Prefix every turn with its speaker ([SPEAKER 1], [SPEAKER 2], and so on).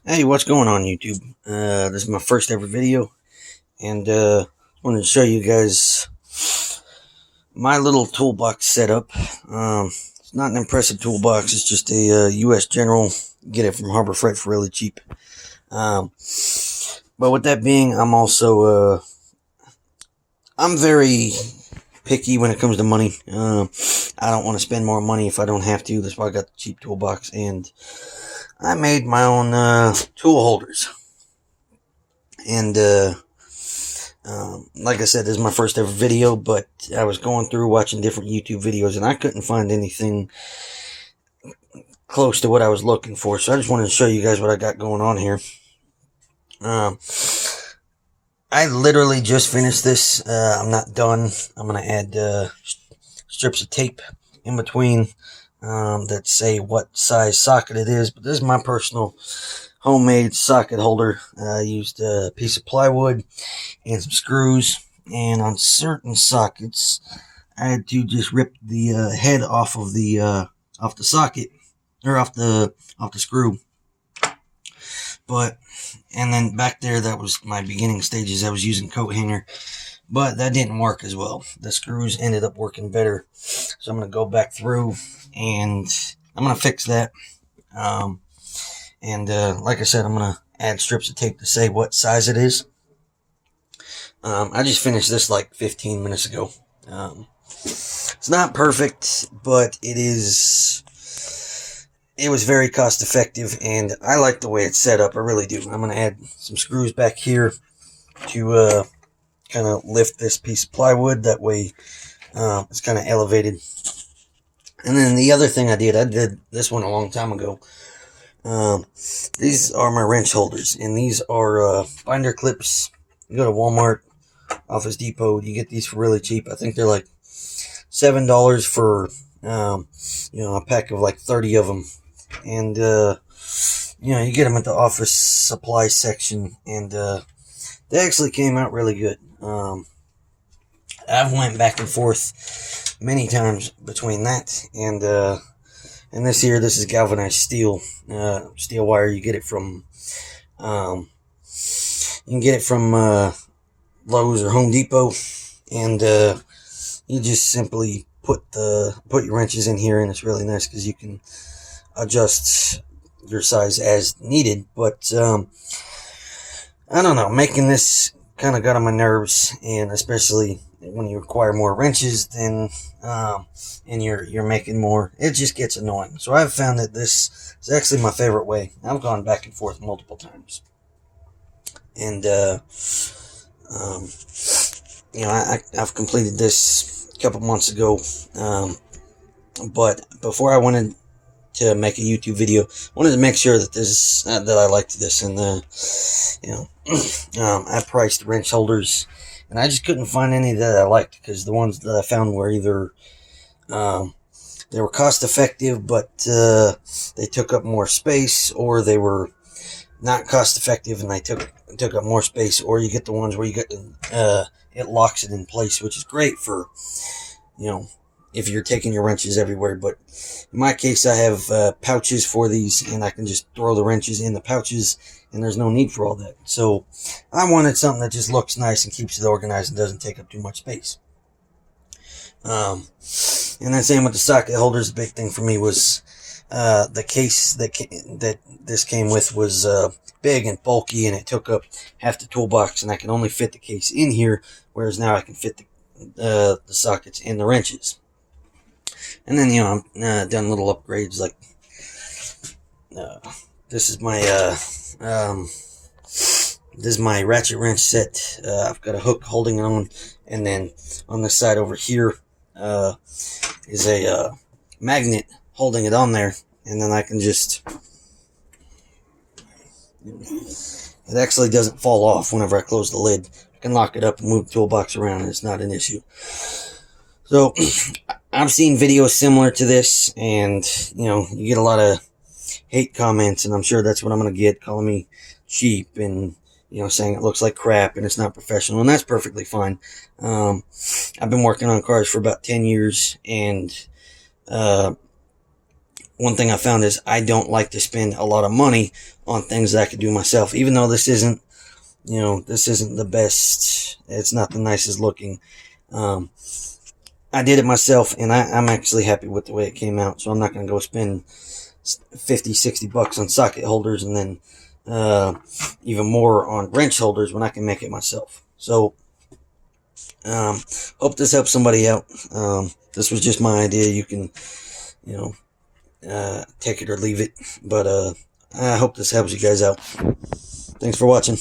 [SPEAKER 1] Hey, what's going on YouTube? This is my first ever video, and wanted to show you guys my little toolbox setup. It's not an impressive toolbox, it's just a US General. Get it from Harbor Freight for really cheap. Um, but with that being, I'm very picky when it comes to money. I don't want to spend more money if I don't have to. That's why I got the cheap toolbox, and I made my own tool holders. And like I said, this is my first ever video, but I was going through watching different YouTube videos, and I couldn't find anything close to what I was looking for. So I just wanted to show you guys what I got going on here. I literally just finished this. I'm not done. I'm going to add strips of tape in between that say what size socket it is. But this is my personal homemade socket holder. I used a piece of plywood and some screws, and on certain sockets I had to just rip the head off of the socket, or off the screw. And then back there, that was my beginning stages. I was using coat hanger, but that didn't work as well. The screws ended up working better, so I'm going to go back through and I'm going to fix that. Like I said, I'm going to add strips of tape to say what size it is. I just finished this like 15 minutes ago. It's not perfect, but it was very cost effective, and I like the way it's set up. I really do. I'm going to add some screws back here to kind of lift this piece of plywood. That way it's kind of elevated. And then the other thing I did this one a long time ago. These are my wrench holders, and these are binder clips. You go to Walmart, Office Depot, you get these for really cheap. I think they're like $7 for a pack of like 30 of them. And you get them at the office supply section, and they actually came out really good. I've went back and forth many times between that and this here. This is galvanized steel wire. You get it from Lowe's or Home Depot, and you just simply put your wrenches in here, and it's really nice because you can adjust your size as needed. But I don't know, making this kind of got on my nerves, and especially when you require more wrenches than and you're making more, it just gets annoying. So I've found that this is actually my favorite way. I've gone back and forth multiple times, and I've completed this a couple months ago, but before I wanted to make a YouTube video, I wanted to make sure that that I liked this, and I priced wrench holders, and I just couldn't find any that I liked, because the ones that I found were either they were cost effective, but they took up more space, or they were not cost effective and they took up more space, or you get the ones where you get it locks it in place, which is great for if you're taking your wrenches everywhere. But in my case, I have pouches for these, and I can just throw the wrenches in the pouches, and there's no need for all that. So I wanted something that just looks nice and keeps it organized and doesn't take up too much space. And then same with the socket holders. The big thing for me was the case that this came with was big and bulky, and it took up half the toolbox, and I can only fit the case in here, whereas now I can fit the sockets and the wrenches. And then I'm done little upgrades, like this is my ratchet wrench set. I've got a hook holding it on, and then on the side over here is a magnet holding it on there, and then I can just, it actually doesn't fall off whenever I close the lid. I can lock it up and move the toolbox around, and it's not an issue. So I've seen videos similar to this, and you get a lot of hate comments, and I'm sure that's what I'm going to get, calling me cheap and saying it looks like crap and it's not professional, and that's perfectly fine. I've been working on cars for about 10 years, and one thing I found is I don't like to spend a lot of money on things that I could do myself, even though this isn't, this isn't the best. It's not the nicest looking. I did it myself, and I'm actually happy with the way it came out. So I'm not going to go spend 50, 60 bucks on socket holders and then even more on wrench holders when I can make it myself. So hope this helps somebody out. This was just my idea. You can, take it or leave it. But I hope this helps you guys out. Thanks for watching.